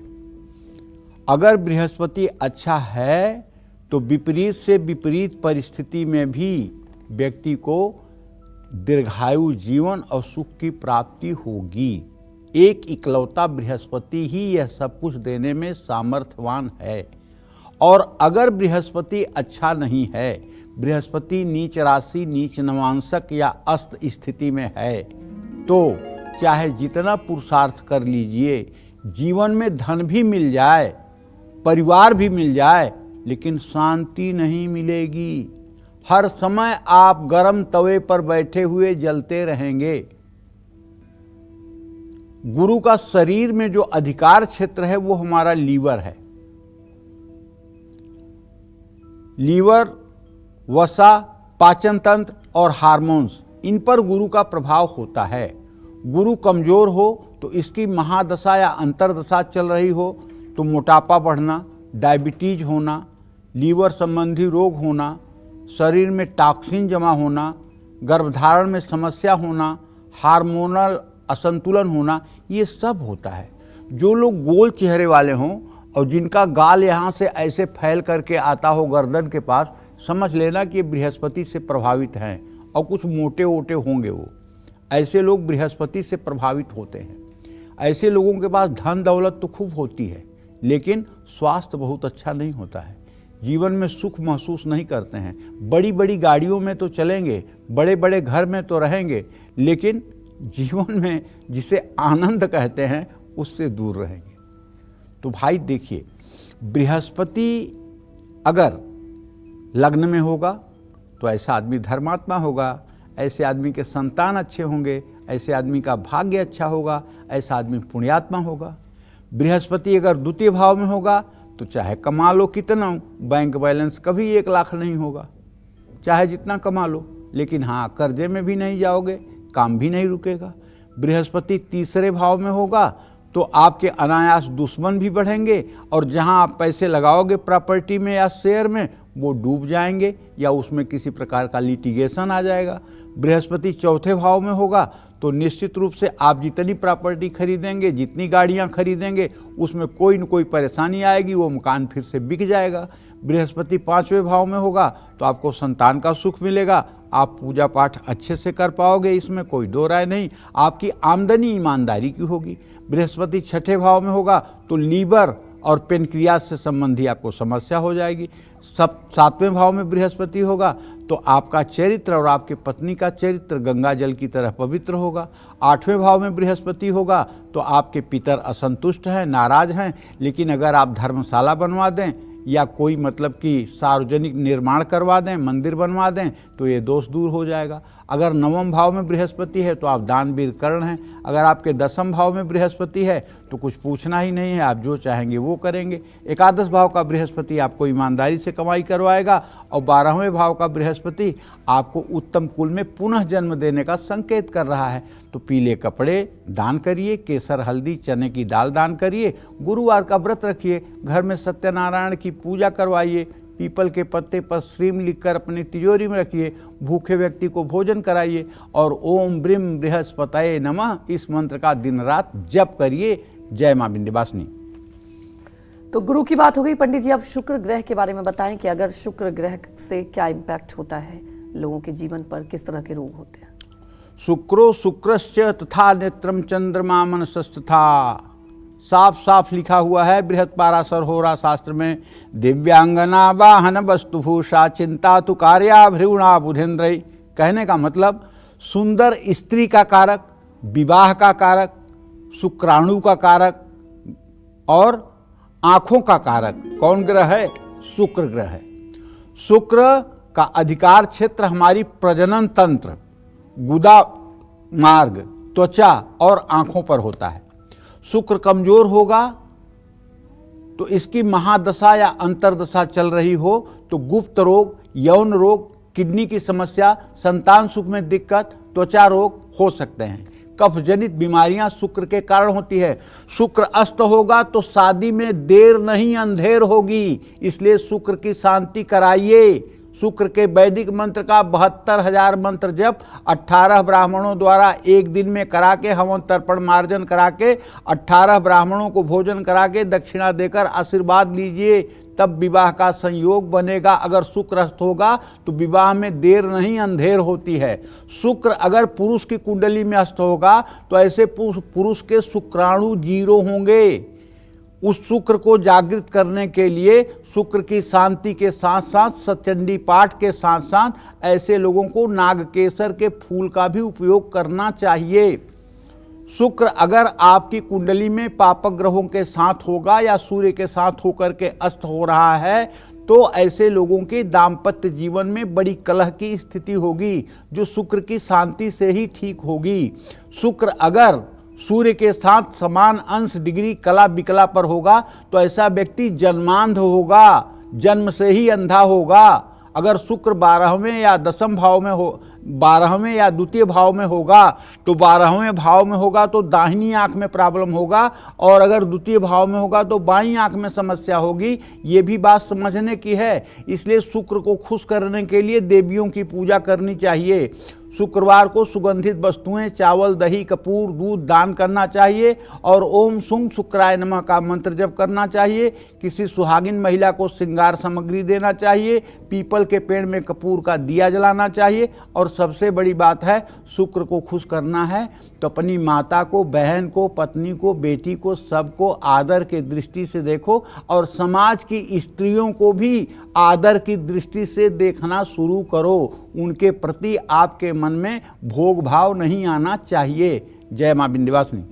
अगर बृहस्पति अच्छा है तो विपरीत से विपरीत परिस्थिति में भी व्यक्ति को दीर्घायु जीवन और सुख की प्राप्ति होगी। एक इकलौता बृहस्पति ही यह सब कुछ देने में सामर्थ्यवान है। और अगर बृहस्पति अच्छा नहीं है, बृहस्पति नीच राशि, नीच नवांशक या अस्त स्थिति में है, तो चाहे जितना पुरुषार्थ कर लीजिए, जीवन में धन भी मिल जाए, परिवार भी मिल जाए, लेकिन शांति नहीं मिलेगी। हर समय आप गरम तवे पर बैठे हुए जलते रहेंगे। गुरु का शरीर में जो अधिकार क्षेत्र है वो हमारा लीवर है। लीवर, वसा, पाचन तंत्र और हार्मोन्स, इन पर गुरु का प्रभाव होता है। गुरु कमजोर हो तो इसकी महादशा या अंतरदशा चल रही हो तो मोटापा बढ़ना, डायबिटीज होना, लीवर संबंधी रोग होना, शरीर में टॉक्सिन जमा होना, गर्भधारण में समस्या होना, हार्मोनल असंतुलन होना, ये सब होता है। जो लोग गोल चेहरे वाले हों और जिनका गाल यहाँ से ऐसे फैल करके आता हो गर्दन के पास, समझ लेना कि बृहस्पति से प्रभावित हैं और कुछ मोटे वोटे होंगे। वो ऐसे लोग बृहस्पति से प्रभावित होते हैं। ऐसे लोगों के पास धन दौलत तो खूब होती है, लेकिन स्वास्थ्य बहुत अच्छा नहीं होता है। जीवन में सुख महसूस नहीं करते हैं। बड़ी बड़ी गाड़ियों में तो चलेंगे, बड़े बड़े घर में तो रहेंगे, लेकिन जीवन में जिसे आनंद कहते हैं उससे दूर रहेंगे। तो भाई देखिए, बृहस्पति अगर लग्न में होगा तो ऐसा आदमी धर्मात्मा होगा, ऐसे आदमी के संतान अच्छे होंगे, ऐसे आदमी का भाग्य अच्छा होगा, ऐसा आदमी पुण्यात्मा होगा। बृहस्पति अगर द्वितीय भाव में होगा तो चाहे कमा लो कितना, बैंक बैलेंस कभी 1 लाख नहीं होगा, चाहे जितना कमा लो, लेकिन हाँ, कर्जे में भी नहीं जाओगे, काम भी नहीं रुकेगा। बृहस्पति तीसरे भाव में होगा तो आपके अनायास दुश्मन भी बढ़ेंगे और जहां आप पैसे लगाओगे प्रॉपर्टी में या शेयर में, वो डूब जाएंगे या उसमें किसी प्रकार का लिटिगेशन आ जाएगा। बृहस्पति चौथे भाव में होगा तो निश्चित रूप से आप जितनी प्रॉपर्टी खरीदेंगे, जितनी गाड़ियां खरीदेंगे, उसमें कोई न कोई परेशानी आएगी, वो मकान फिर से बिक जाएगा। बृहस्पति 5वें भाव में होगा तो आपको संतान का सुख मिलेगा, आप पूजा पाठ अच्छे से कर पाओगे, इसमें कोई दो राय नहीं। आपकी आमदनी ईमानदारी की होगी। बृहस्पति 6ठे भाव में होगा तो लीवर और पेनक्रियाज से संबंधी आपको समस्या हो जाएगी। 7वें भाव में बृहस्पति होगा तो आपका चरित्र और आपके पत्नी का चरित्र गंगा जल की तरह पवित्र होगा। 8वें भाव में बृहस्पति होगा तो आपके पितर असंतुष्ट हैं, नाराज हैं, लेकिन अगर आप धर्मशाला बनवा दें या कोई मतलब कि सार्वजनिक निर्माण करवा दें, मंदिर बनवा दें, तो ये दोष दूर हो जाएगा। अगर 9वें भाव में बृहस्पति है तो आप दानवीर कर्ण हैं। अगर आपके 10वें भाव में बृहस्पति है तो कुछ पूछना ही नहीं है, आप जो चाहेंगे वो करेंगे। 11 भाव का बृहस्पति आपको ईमानदारी से कमाई करवाएगा और 12वें भाव का बृहस्पति आपको उत्तम कुल में पुनः जन्म देने का संकेत कर रहा है। तो पीले कपड़े दान करिए, केसर हल्दी चने की दाल दान करिए, गुरुवार का व्रत रखिए, घर में सत्यनारायण की पूजा करवाइए, पीपल के पत्ते पर श्रीम लिखकर अपनी तिजोरी में रखिए, भूखे व्यक्ति को भोजन कराइए और ओम ब्रीम बृहस्पतये नमः इस मंत्र का दिन रात जप करिए। जय मां विंध्यवासिनी। तो गुरु की बात हो गई। पंडित जी, आप शुक्र ग्रह के बारे में बताएं कि अगर शुक्र ग्रह से क्या इम्पैक्ट होता है लोगों के जीवन पर, किस तरह के रोग होते हैं? शुक्रो शुक्रश्च तथा नेत्रम चंद्रमा मनसस्तथा, साफ साफ लिखा हुआ है बृहत्पाराशर होरा शास्त्र में। दिव्यांगना वाहन वस्तुभूषा चिंता तु कार्याभ्रिगुणा बुधेन्द्र। कहने का मतलब सुंदर स्त्री का कारक, विवाह का कारक, शुक्राणु का कारक और आंखों का कारक कौन ग्रह है? शुक्र ग्रह है। शुक्र का अधिकार क्षेत्र हमारी प्रजनन तंत्र, गुदा मार्ग, त्वचा और आंखों पर होता है। शुक्र कमजोर होगा तो इसकी महादशा या अंतर्दशा चल रही हो तो गुप्त रोग, यौन रोग, किडनी की समस्या, संतान सुख में दिक्कत, त्वचा रोग हो सकते हैं। कफ जनित बीमारियां शुक्र के कारण होती है। शुक्र अस्त होगा तो शादी में देर नहीं अंधेर होगी, इसलिए शुक्र की शांति कराइए। शुक्र के वैदिक मंत्र का 72,000 मंत्र जप 18 ब्राह्मणों द्वारा एक दिन में करा के, हवन तर्पण मार्जन करा के, 18 ब्राह्मणों को भोजन करा के दक्षिणा देकर आशीर्वाद लीजिए, तब विवाह का संयोग बनेगा। अगर शुक्र अस्त होगा तो विवाह में देर नहीं अंधेर होती है। शुक्र अगर पुरुष की कुंडली में अस्त होगा तो ऐसे पुरुष के शुक्राणु 0 होंगे। उस शुक्र को जागृत करने के लिए शुक्र की शांति के साथ साथ सतचंडी पाठ के साथ साथ ऐसे लोगों को नागकेसर के फूल का भी उपयोग करना चाहिए। शुक्र अगर आपकी कुंडली में पापक ग्रहों के साथ होगा या सूर्य के साथ होकर के अस्त हो रहा है तो ऐसे लोगों के दाम्पत्य जीवन में बड़ी कलह की स्थिति होगी, जो शुक्र की शांति से ही ठीक होगी। शुक्र अगर सूर्य के साथ समान अंश डिग्री कला विकला पर होगा तो ऐसा व्यक्ति जन्मांध होगा, जन्म से ही अंधा होगा। अगर शुक्र 12वें या 10वें भाव में हो, 12वें या द्वितीय भाव में होगा तो 12वें भाव में होगा तो दाहिनी आंख में प्रॉब्लम होगा, और अगर द्वितीय भाव में होगा तो बाईं आंख में समस्या होगी। ये भी बात समझने की है। इसलिए शुक्र को खुश करने के लिए देवियों की पूजा करनी चाहिए। शुक्रवार को सुगंधित वस्तुएं, चावल, दही, कपूर, दूध दान करना चाहिए और ओम सुंग शुक्राय नमः का मंत्र जप करना चाहिए। किसी सुहागिन महिला को श्रृंगार सामग्री देना चाहिए। पीपल के पेड़ में कपूर का दिया जलाना चाहिए। और सबसे बड़ी बात है, शुक्र को खुश करना है तो अपनी माता को, बहन को, पत्नी को, बेटी को, सबको आदर के दृष्टि से देखो और समाज की स्त्रियों को भी आदर की दृष्टि से देखना शुरू करो। उनके प्रति आपके मन में भोग भाव नहीं आना चाहिए। जय मां विंध्यवासिनी।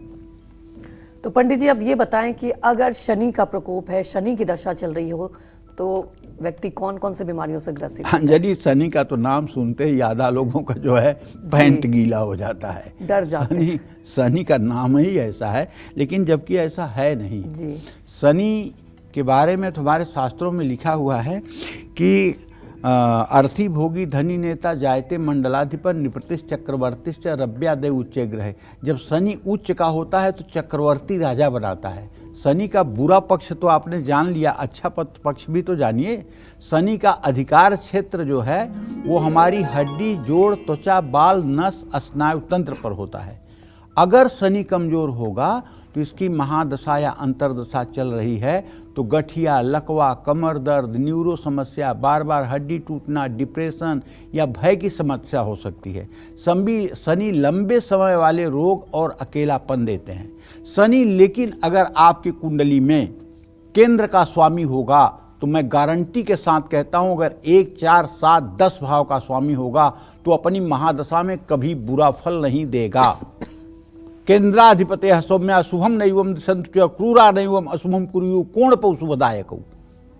तो पंडित जी अब ये बताएं कि अगर शनि का प्रकोप है, शनि की दशा चल रही हो, तो व्यक्ति कौन कौन से बीमारियों से ग्रसित है? अंजलि, शनि का तो नाम सुनते ही आधा लोगों का जो है पैंट गीला हो जाता है, डर जाते हैं। शनि का नाम ही ऐसा है, लेकिन जबकि ऐसा है नहीं जी। शनि के बारे में तो हमारे शास्त्रों में लिखा हुआ है कि अर्थी भोगी धनी नेता जायते मंडलाधिपति निपृतिश चक्रवर्तिश्च रव्यादय उच्च ग्रह। जब शनि उच्च का होता है तो चक्रवर्ती राजा बनाता है। शनि का बुरा पक्ष तो आपने जान लिया, अच्छा पक्ष भी तो जानिए। शनि का अधिकार क्षेत्र जो है वो हमारी हड्डी, जोड़, त्वचा, बाल, नस, स्नायु तंत्र पर होता है। अगर शनि कमजोर होगा तो इसकी महादशा या अंतरदशा चल रही है तो गठिया, लकवा, कमर दर्द, न्यूरो समस्या, बार बार हड्डी टूटना, डिप्रेशन या भय की समस्या हो सकती है। शनि लंबे समय वाले रोग और अकेलापन देते हैं। शनि लेकिन अगर आपकी कुंडली में केंद्र का स्वामी होगा तो मैं गारंटी के साथ कहता हूं, अगर 1, 4, 7, 10 भाव का स्वामी होगा तो अपनी महादशा में कभी बुरा फल नहीं देगा। केंद्राधिपते सौम्या शुभम नैवम दिशंतु क्रूरा नैवम अशुभम कुरु कोण पौ शुभदायक।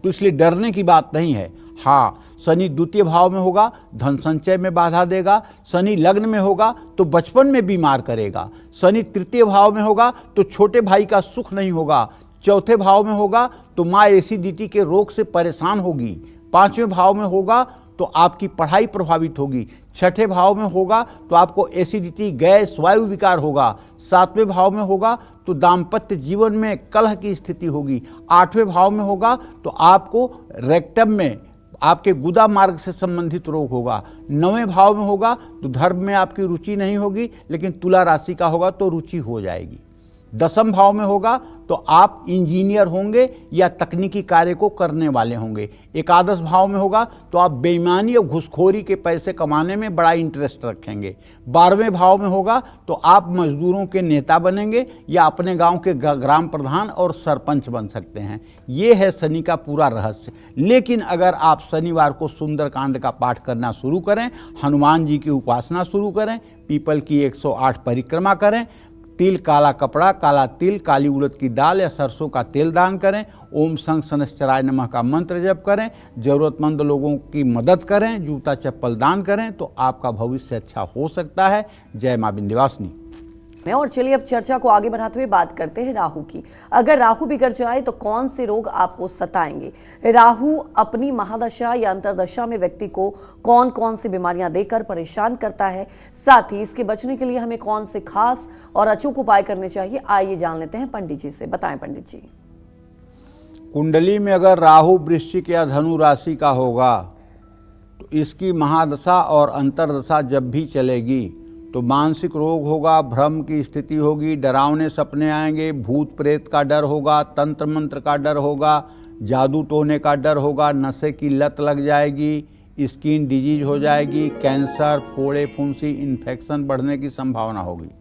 तो इसलिए डरने की बात नहीं है। हाँ, शनि द्वितीय भाव में होगा, धन संचय में बाधा देगा। शनि लग्न में होगा तो बचपन में बीमार करेगा। शनि तृतीय भाव में होगा तो छोटे भाई का सुख नहीं होगा। चौथे भाव में होगा तो माँ एसिडिटी के रोग से परेशान होगी। पांचवें भाव में होगा तो आपकी पढ़ाई प्रभावित होगी। छठे भाव में होगा तो आपको एसिडिटी, गैस, वायु विकार होगा। सातवें भाव में होगा तो दाम्पत्य जीवन में कलह की स्थिति होगी। आठवें भाव में होगा तो आपको रेक्टम में, आपके गुदा मार्ग से संबंधित रोग होगा। 9वें भाव में होगा तो धर्म में आपकी रुचि नहीं होगी, लेकिन तुला राशि का होगा तो रुचि हो जाएगी। 10वें भाव में होगा तो आप इंजीनियर होंगे या तकनीकी कार्य को करने वाले होंगे। 11वें भाव में होगा तो आप बेईमानी और घुसखोरी के पैसे कमाने में बड़ा इंटरेस्ट रखेंगे। 12वें भाव में होगा तो आप मजदूरों के नेता बनेंगे या अपने गांव के ग्राम प्रधान और सरपंच बन सकते हैं। ये है शनि का पूरा रहस्य। लेकिन अगर आप शनिवार को सुंदरकांड का पाठ करना शुरू करें, हनुमान जी की उपासना शुरू करें, पीपल की 108 परिक्रमा करें, तिल, काला कपड़ा, काला तिल, काली उड़द की दाल या सरसों का तेल दान करें, ओम संग शनश्चराय नमः का मंत्र जप करें, जरूरतमंद लोगों की मदद करें, जूता चप्पल दान करें तो आपका भविष्य अच्छा हो सकता है। जय मां विंध्यवासिनी। और चलिए अब चर्चा को आगे बढ़ाते हुए बात करते हैं राहु की। अगर राहु बिगड़ जाए तो कौन से रोग आपको सताएंगे? राहु अपनी महादशा या अंतरदशा में व्यक्ति को कौन कौन सी बीमारियां देकर परेशान करता है, साथ ही इसके बचने के लिए हमें कौन से खास और अचूक उपाय करने चाहिए, आइए जान लेते हैं पंडित जी से। बताएं पंडित जी। कुंडली में अगर राहु वृश्चिक या धनु राशि का होगा तो इसकी महादशा और अंतरदशा जब भी चलेगी तो मानसिक रोग होगा, भ्रम की स्थिति होगी, डरावने सपने आएंगे, भूत प्रेत का डर होगा, तंत्र मंत्र का डर होगा, जादू टोने का डर होगा, नशे की लत लग जाएगी, स्किन डिजीज हो जाएगी, कैंसर, फोड़े फुंसी, इन्फेक्शन बढ़ने की संभावना होगी।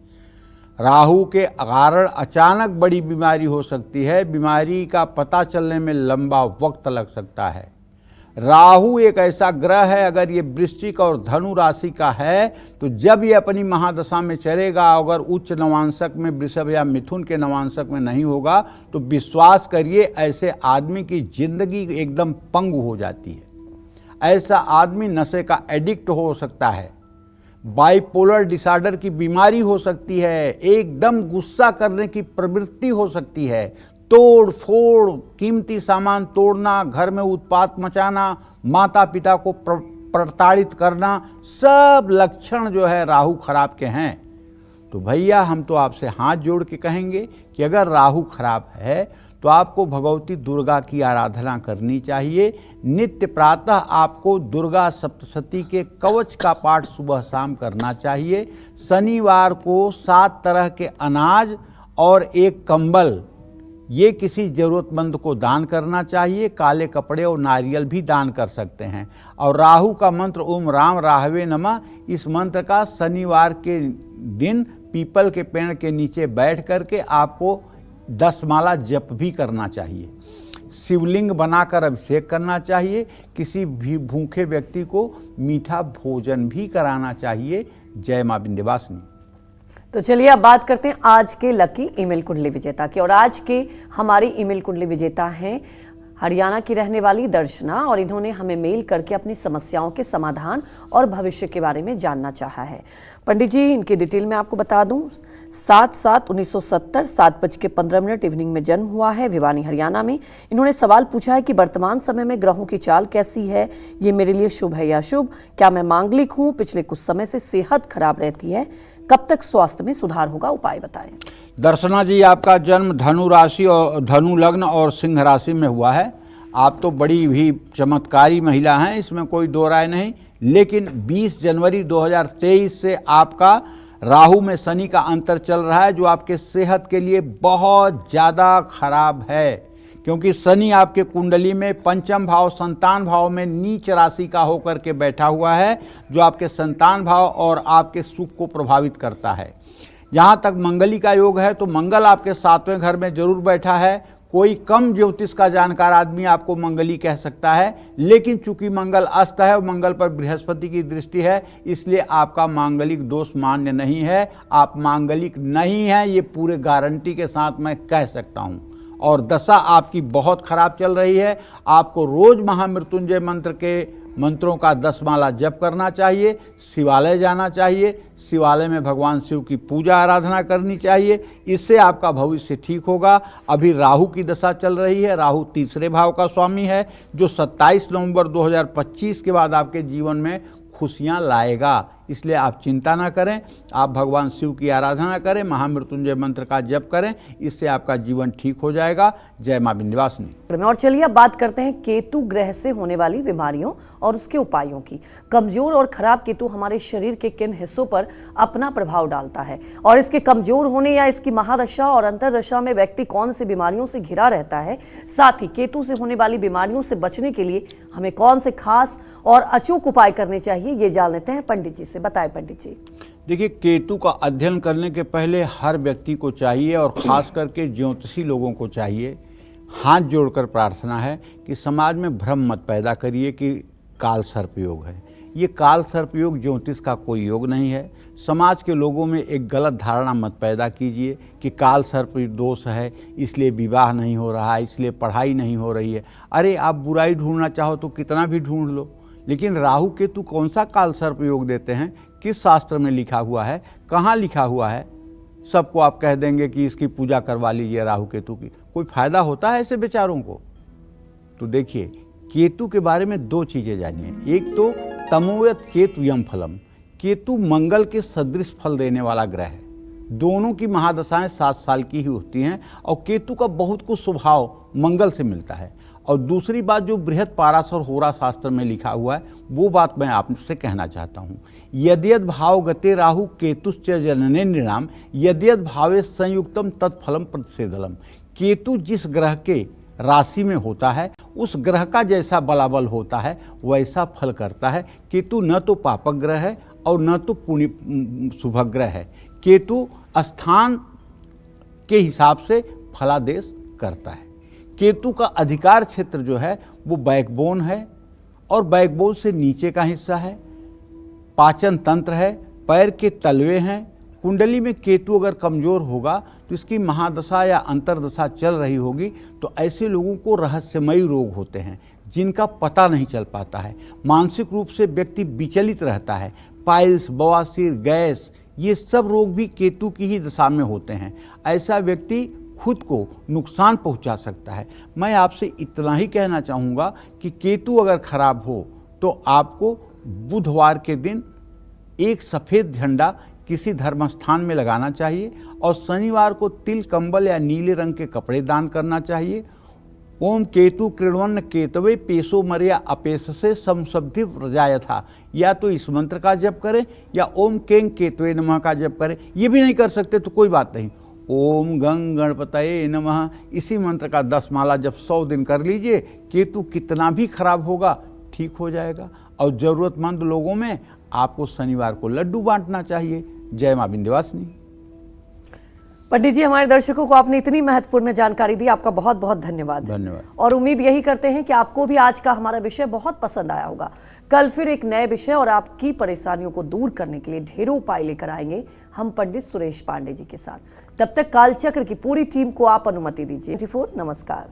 राहु के कारण अचानक बड़ी बीमारी हो सकती है। बीमारी का पता चलने में लंबा वक्त लग सकता है। राहु एक ऐसा ग्रह है, अगर ये वृश्चिक और धनु राशि का है तो जब ये अपनी महादशा में चलेगा, अगर उच्च नवांशक में वृषभ या मिथुन के नवांशक में नहीं होगा तो विश्वास करिए ऐसे आदमी की जिंदगी एकदम पंगु हो जाती है। ऐसा आदमी नशे का एडिक्ट हो सकता है, बाइपोलर डिसऑर्डर की बीमारी हो सकती है, एकदम गुस्सा करने की प्रवृत्ति हो सकती है, तोड़ फोड़, कीमती सामान तोड़ना, घर में उत्पात मचाना, माता पिता को प्रताड़ित करना, सब लक्षण जो है राहु खराब के हैं। तो भैया हम तो आपसे हाथ जोड़ के कहेंगे कि अगर राहु खराब है तो आपको भगवती दुर्गा की आराधना करनी चाहिए। नित्य प्रातः आपको दुर्गा सप्तशती के कवच का पाठ सुबह शाम करना चाहिए। शनिवार को 7 तरह के अनाज और एक कंबल ये किसी ज़रूरतमंद को दान करना चाहिए। काले कपड़े और नारियल भी दान कर सकते हैं। और राहु का मंत्र ओम राम राहवे नमः, इस मंत्र का शनिवार के दिन पीपल के पेड़ के नीचे बैठ करके आपको 10 माला जप भी करना चाहिए। शिवलिंग बनाकर अभिषेक करना चाहिए। किसी भी भूखे व्यक्ति को मीठा भोजन भी कराना चाहिए। जय मां विंध्यवासिनी। तो चलिए अब बात करते हैं आज के लकी ईमेल कुंडली विजेता की। और आज के हमारी ईमेल कुंडली विजेता हैं हरियाणा की रहने वाली दर्शना, और इन्होंने हमें मेल करके अपनी समस्याओं के समाधान और भविष्य के बारे में जानना चाहा है। पंडित जी, इनकी डिटेल में आपको बता दूं, 7/7/1970 7:15 इवनिंग में जन्म हुआ है, भिवानी हरियाणा में। इन्होंने सवाल पूछा है कि वर्तमान समय में ग्रहों की चाल कैसी है, ये मेरे लिए शुभ है या शुभ, क्या मैं मांगलिक हूँ, पिछले कुछ समय से सेहत खराब रहती है, कब तक स्वास्थ्य में सुधार होगा, उपाय बताएं। दर्शना जी, आपका जन्म धनु राशि और धनु लग्न और सिंह राशि में हुआ है। आप तो बड़ी ही चमत्कारी महिला हैं, इसमें कोई दो राय नहीं। लेकिन 20 जनवरी 2023 से आपका राहु में शनि का अंतर चल रहा है, जो आपके सेहत के लिए बहुत ज़्यादा खराब है। क्योंकि शनि आपके कुंडली में पंचम भाव संतान भाव में नीच राशि का होकर के बैठा हुआ है, जो आपके संतान भाव और आपके सुख को प्रभावित करता है। जहाँ तक मंगली का योग है, तो मंगल आपके 7वें घर में जरूर बैठा है। कोई कम ज्योतिष का जानकार आदमी आपको मंगली कह सकता है, लेकिन चूंकि मंगल अस्त है और मंगल पर बृहस्पति की दृष्टि है, इसलिए आपका मांगलिक दोष मान्य नहीं है। आप मांगलिक नहीं हैं, ये पूरे गारंटी के साथ मैं कह सकता हूँ। और दशा आपकी बहुत खराब चल रही है। आपको रोज महामृत्युंजय मंत्र के मंत्रों का 10 माला जप करना चाहिए। शिवालय जाना चाहिए। शिवालय में भगवान शिव की पूजा आराधना करनी चाहिए। इससे आपका भविष्य ठीक होगा। अभी राहु की दशा चल रही है। राहु 3रे भाव का स्वामी है, जो 27 नवंबर 2025 के बाद आपके जीवन में खुशियां लाएगा। इसलिए आप चिंता ना करें, आप भगवान शिव की आराधना करें, महामृत्युंजय मंत्र का जप करें, इससे आपका जीवन ठीक हो जाएगा। जय मां विंध्यवासिनी। और चलिए अब बात करते हैं केतु ग्रह से होने वाली बीमारियों और उसके उपायों की। कमजोर और खराब केतु हमारे शरीर के किन हिस्सों पर अपना प्रभाव डालता है, और इसके कमजोर होने या इसकी महादशा और अंतरदशा में व्यक्ति कौन सी बीमारियों से घिरा रहता है, साथ ही केतु से होने वाली बीमारियों से बचने के लिए हमें कौन से खास और अचूक उपाय करने चाहिए, ये जान लेते हैं पंडित जी से। बताएं पंडित जी। देखिए, केतु का अध्ययन करने के पहले हर व्यक्ति को चाहिए, और खास करके ज्योतिषी लोगों को चाहिए, हाथ जोड़कर प्रार्थना है कि समाज में भ्रम मत पैदा करिए कि काल सर्प योग है। ये काल सर्प योग ज्योतिष का कोई योग नहीं है। समाज के लोगों में एक गलत धारणा मत पैदा कीजिए कि काल सर्प दोष है, इसलिए विवाह नहीं हो रहा है, इसलिए पढ़ाई नहीं हो रही है। अरे, आप बुराई ढूंढना चाहो तो कितना भी ढूंढ लो, लेकिन राहु केतु कौन सा काल सर्प योग देते हैं, किस शास्त्र में लिखा हुआ है, कहाँ लिखा हुआ है, सबको आप कह देंगे कि इसकी पूजा करवा लीजिए राहु केतु की। कोई फायदा होता है ऐसे बेचारों को? तो देखिए, केतु के बारे में 2 चीज़ें जानिए। एक तो तमोयत केतु यम फलम, केतु मंगल के सदृश फल देने वाला ग्रह है। दोनों की महादशाएं 7 साल की ही होती हैं, और केतु का बहुत कुछ स्वभाव मंगल से मिलता है। और दूसरी बात, जो बृहद पाराशर होरा शास्त्र में लिखा हुआ है, वो बात मैं आपसे कहना चाहता हूँ। यद्यद भाव गते राहु केतुश्च जनने नृणाम यद्यद भावे संयुक्तम तत्फलम प्रतिषेधलम। केतु जिस ग्रह के राशि में होता है, उस ग्रह का जैसा बलाबल होता है वैसा फल करता है। केतु न तो पापक ग्रह है और न तो पुण्य शुभ ग्रह है। केतु स्थान के हिसाब से फलादेश करता है। केतु का अधिकार क्षेत्र जो है वो बैकबोन है, और बैकबोन से नीचे का हिस्सा है। पाचन तंत्र है, पैर के तलवे हैं। कुंडली में केतु अगर कमजोर होगा तो इसकी महादशा या अंतरदशा चल रही होगी, तो ऐसे लोगों को रहस्यमयी रोग होते हैं जिनका पता नहीं चल पाता है। मानसिक रूप से व्यक्ति विचलित रहता है। पाइल्स, बवासीर, गैस, ये सब रोग भी केतु की ही दशा में होते हैं। ऐसा व्यक्ति खुद को नुकसान पहुंचा सकता है। मैं आपसे इतना ही कहना चाहूँगा कि केतु अगर खराब हो तो आपको बुधवार के दिन एक सफ़ेद झंडा किसी धर्म स्थान में लगाना चाहिए और शनिवार को तिल कंबल या नीले रंग के कपड़े दान करना चाहिए। ओम केतु कृण्वन्न केतवे पेशो मर्या अपेश से समशब्दि प्रजाय था, या तो इस मंत्र का जप करें या ओम केंग केतवे नमः का जप करें। ये भी नहीं कर सकते तो कोई बात नहीं, ओम गंग गणपतये नमः इसी मंत्र का 10 माला जब 100 दिन कर लीजिए, केतु कितना भी खराब होगा ठीक हो जाएगा। और ज़रूरतमंद लोगों में आपको शनिवार को लड्डू बांटना चाहिए। जय मां विंध्यवासिनी। पंडित जी, हमारे दर्शकों को आपने इतनी महत्वपूर्ण जानकारी दी, आपका बहुत बहुत धन्यवाद। धन्यवाद। और उम्मीद यही करते हैं कि आपको भी आज का हमारा विषय बहुत पसंद आया होगा। कल फिर एक नए विषय और आपकी परेशानियों को दूर करने के लिए ढेरों उपाय लेकर आएंगे हम पंडित सुरेश पांडे जी के साथ। तब तक कालचक्र की पूरी टीम को आप अनुमति दीजिए। 24 नमस्कार।